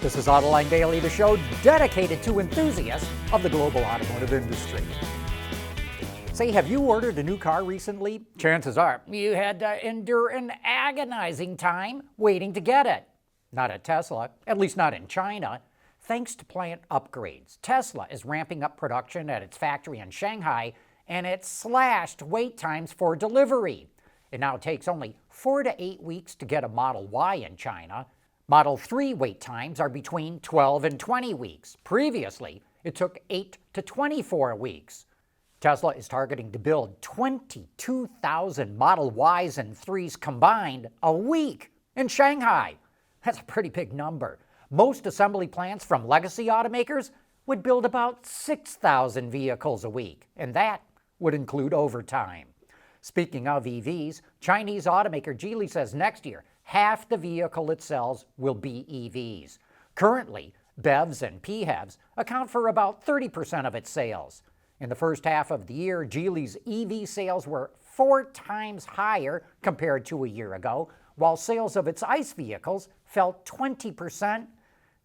This is Autoline Daily, the show dedicated to enthusiasts of the global automotive industry. Say, have you ordered a new car recently? Chances are you had to endure an agonizing time waiting to get it. Not at Tesla, at least not in China. Thanks to plant upgrades, Tesla is ramping up production at its factory in Shanghai, and it slashed wait times for delivery. It now takes only 4 to 8 weeks to get a Model Y in China. Model 3 wait times are between 12 and 20 weeks. Previously, it took 8 to 24 weeks. Tesla is targeting to build 22,000 Model Ys and 3s combined a week in Shanghai. That's a pretty big number. Most assembly plants from legacy automakers would build about 6,000 vehicles a week, and that would include overtime. Speaking of EVs, Chinese automaker Geely says next year, half the vehicle it sells will be EVs. Currently, BEVs and PHEVs account for about 30% of its sales. In the first half of the year, Geely's EV sales were 4 times higher compared to a year ago, while sales of its ICE vehicles fell 20%.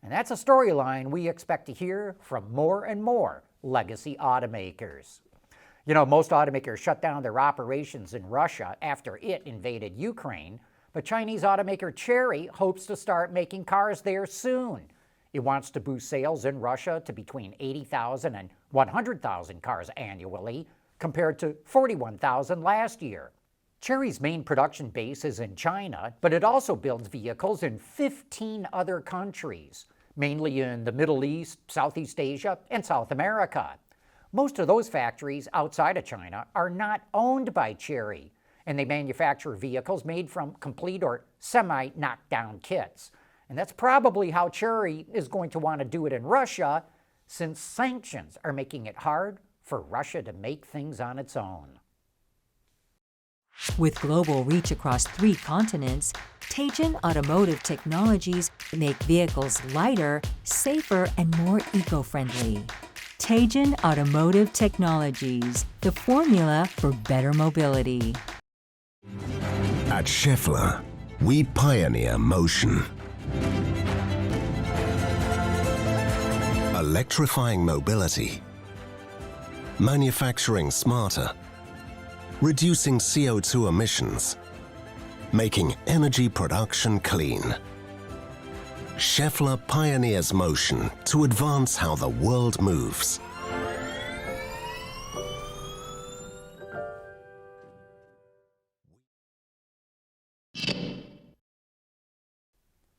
And that's a storyline we expect to hear from more and more legacy automakers. You know, most automakers shut down their operations in Russia after it invaded Ukraine, but Chinese automaker Chery hopes to start making cars there soon. It wants to boost sales in Russia to between 80,000 and 100,000 cars annually, compared to 41,000 last year. Chery's main production base is in China, but it also builds vehicles in 15 other countries, mainly in the Middle East, Southeast Asia, and South America. Most of those factories outside of China are not owned by Chery, and they manufacture vehicles made from complete or semi-knockdown kits. And that's probably how Chery is going to want to do it in Russia, since sanctions are making it hard for Russia to make things on its own. With global reach across 3 continents, Teijin Automotive technologies make vehicles lighter, safer, and more eco-friendly. Teijin Automotive Technologies, the formula for better mobility. At Schaeffler, we pioneer motion. Electrifying mobility, manufacturing smarter, reducing CO2 emissions, making energy production clean. Schaeffler pioneers motion to advance how the world moves.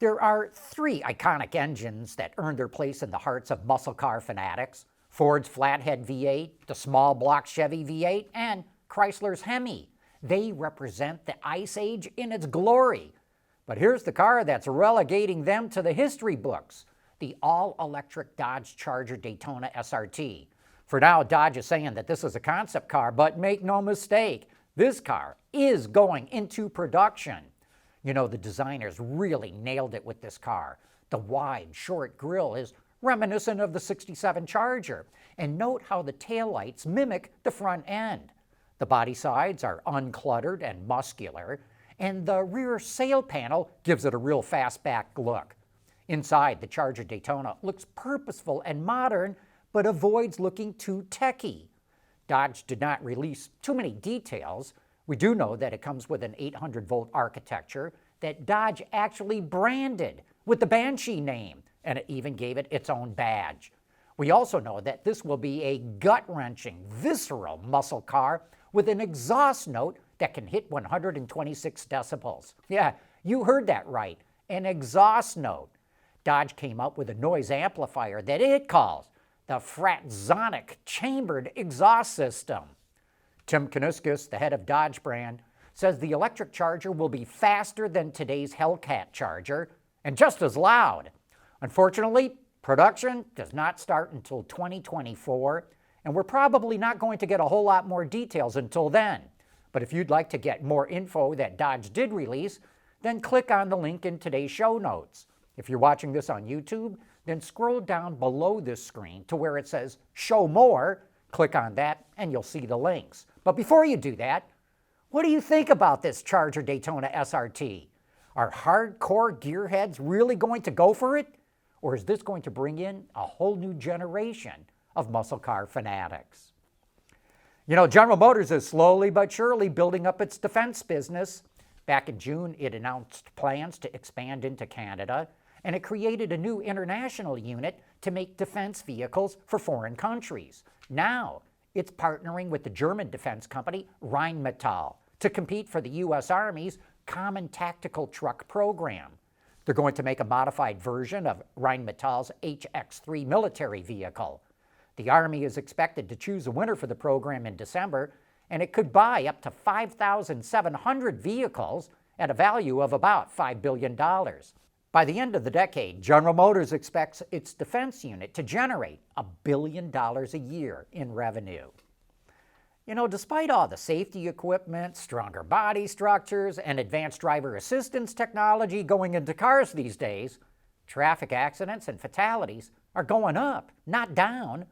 There are 3 iconic engines that earned their place in the hearts of muscle car fanatics: Ford's flathead V8, the small block Chevy V8, and Chrysler's Hemi. They represent the Ice Age in its glory. But here's the car that's relegating them to the history books: the all-electric Dodge Charger Daytona SRT. For now, Dodge is saying that this is a concept car, but make no mistake, this car is going into production. You know, the designers really nailed it with this car. The wide, short grille is reminiscent of the '67 Charger, and note how the taillights mimic the front end. The body sides are uncluttered and muscular, and the rear sail panel gives it a real fastback look. Inside, the Charger Daytona looks purposeful and modern, but avoids looking too techy. Dodge did not release too many details. We do know that it comes with an 800-volt architecture that Dodge actually branded with the Banshee name, and it even gave it its own badge. We also know that this will be a gut-wrenching, visceral muscle car with an exhaust note that can hit 126 decibels. Yeah, you heard that right, an exhaust note. Dodge came up with a noise amplifier that it calls the Fratzonic Chambered Exhaust System. Tim Kuniskis, the head of Dodge brand, says the electric Charger will be faster than today's Hellcat Charger and just as loud. Unfortunately, production does not start until 2024, and we're probably not going to get a whole lot more details until then. But if you'd like to get more info that Dodge did release, then click on the link in today's show notes. If you're watching this on YouTube, then scroll down below this screen to where it says Show More. Click on that and you'll see the links. But before you do that, what do you think about this Charger Daytona SRT? Are hardcore gearheads really going to go for it? Or is this going to bring in a whole new generation of muscle car fanatics? You know, General Motors is slowly but surely building up its defense business. Back in June, it announced plans to expand into Canada, and it created a new international unit to make defense vehicles for foreign countries. Now, it's partnering with the German defense company Rheinmetall to compete for the U.S. Army's Common Tactical Truck program. They're going to make a modified version of Rheinmetall's HX3 military vehicle. The Army is expected to choose a winner for the program in December, and it could buy up to 5,700 vehicles at a value of about $5 billion. By the end of the decade, General Motors expects its defense unit to generate $1 billion a year in revenue. You know, despite all the safety equipment, stronger body structures, and advanced driver assistance technology going into cars these days, traffic accidents and fatalities are going up, not down.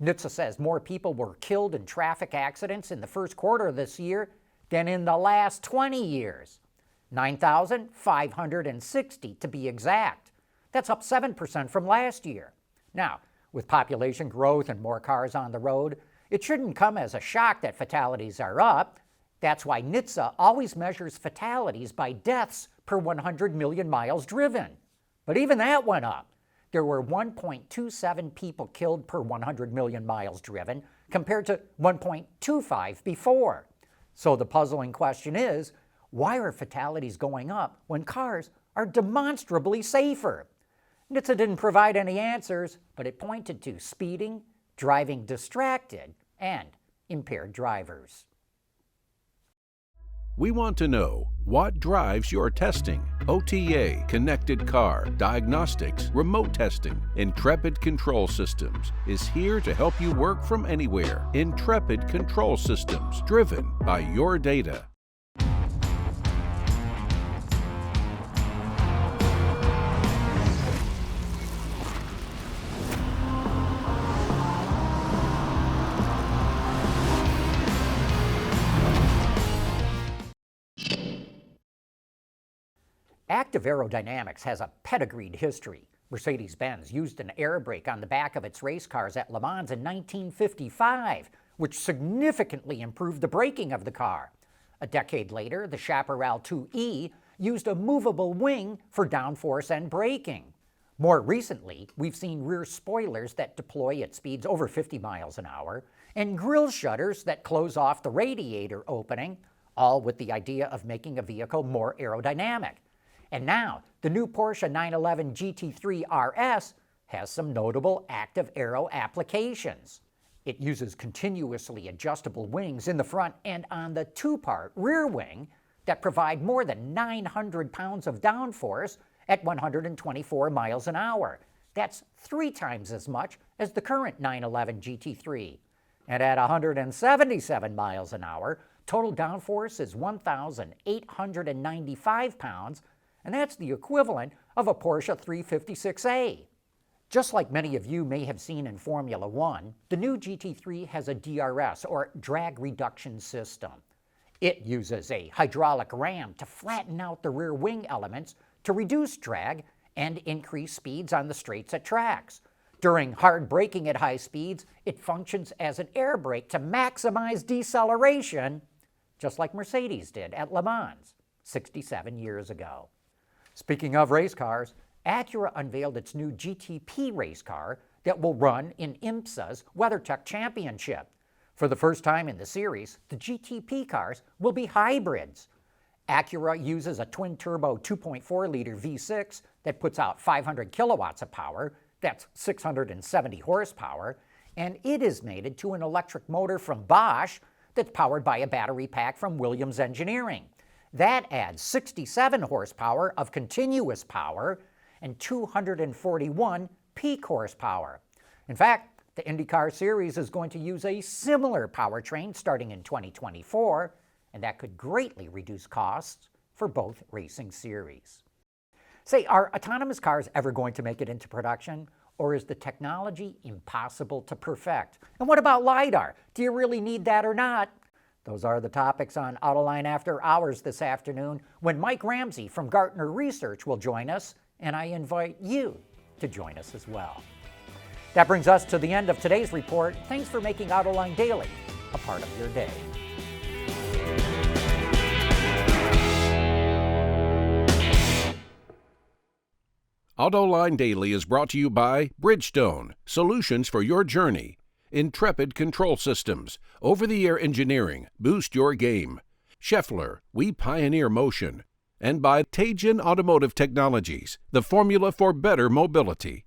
NHTSA says more people were killed in traffic accidents in the first quarter of this year than in the last 20 years. 9,560 to be exact. That's up 7% from last year. Now, with population growth and more cars on the road, it shouldn't come as a shock that fatalities are up. That's why NHTSA always measures fatalities by deaths per 100 million miles driven. But even that went up. There were 1.27 people killed per 100 million miles driven, compared to 1.25 before. So the puzzling question is, why are fatalities going up when cars are demonstrably safer? NHTSA didn't provide any answers, but it pointed to speeding, driving distracted, and impaired drivers. We want to know what drives your testing. OTA, connected car, diagnostics, remote testing. Intrepid Control Systems is here to help you work from anywhere. Intrepid Control Systems, driven by your data. Active aerodynamics has a pedigreed history. Mercedes-Benz used an air brake on the back of its race cars at Le Mans in 1955, which significantly improved the braking of the car. A decade later, the Chaparral 2E used a movable wing for downforce and braking. More recently, we've seen rear spoilers that deploy at speeds over 50 miles an hour, and grille shutters that close off the radiator opening, all with the idea of making a vehicle more aerodynamic. And now, the new Porsche 911 GT3 RS has some notable active aero applications. It uses continuously adjustable wings in the front and on the two-part rear wing that provide more than 900 pounds of downforce at 124 miles an hour. That's 3 times as much as the current 911 GT3. And at 177 miles an hour, total downforce is 1,895 pounds, and that's the equivalent of a Porsche 356A. Just like many of you may have seen in Formula One, the new GT3 has a DRS, or drag reduction system. It uses a hydraulic ram to flatten out the rear wing elements to reduce drag and increase speeds on the straights at tracks. During hard braking at high speeds, it functions as an air brake to maximize deceleration, just like Mercedes did at Le Mans 67 years ago. Speaking of race cars, Acura unveiled its new GTP race car that will run in IMSA's WeatherTech Championship. For the first time in the series, the GTP cars will be hybrids. Acura uses a twin-turbo 2.4-liter V6 that puts out 500 kilowatts of power, that's 670 horsepower, and it is mated to an electric motor from Bosch that's powered by a battery pack from Williams Engineering. That adds 67 horsepower of continuous power and 241 peak horsepower. In fact, the IndyCar Series is going to use a similar powertrain starting in 2024, and that could greatly reduce costs for both racing series. Say, are autonomous cars ever going to make it into production, or is the technology impossible to perfect? And what about LiDAR? Do you really need that or not? Those are the topics on Autoline After Hours this afternoon, when Mike Ramsey from Gartner Research will join us, and I invite you to join us as well. That brings us to the end of today's report. Thanks for making Autoline Daily a part of your day. Autoline Daily is brought to you by Bridgestone, solutions for your journey. Intrepid Control Systems, over-the-air engineering, boost your game. Scheffler, we pioneer motion. And by Teijin Automotive Technologies, the formula for better mobility.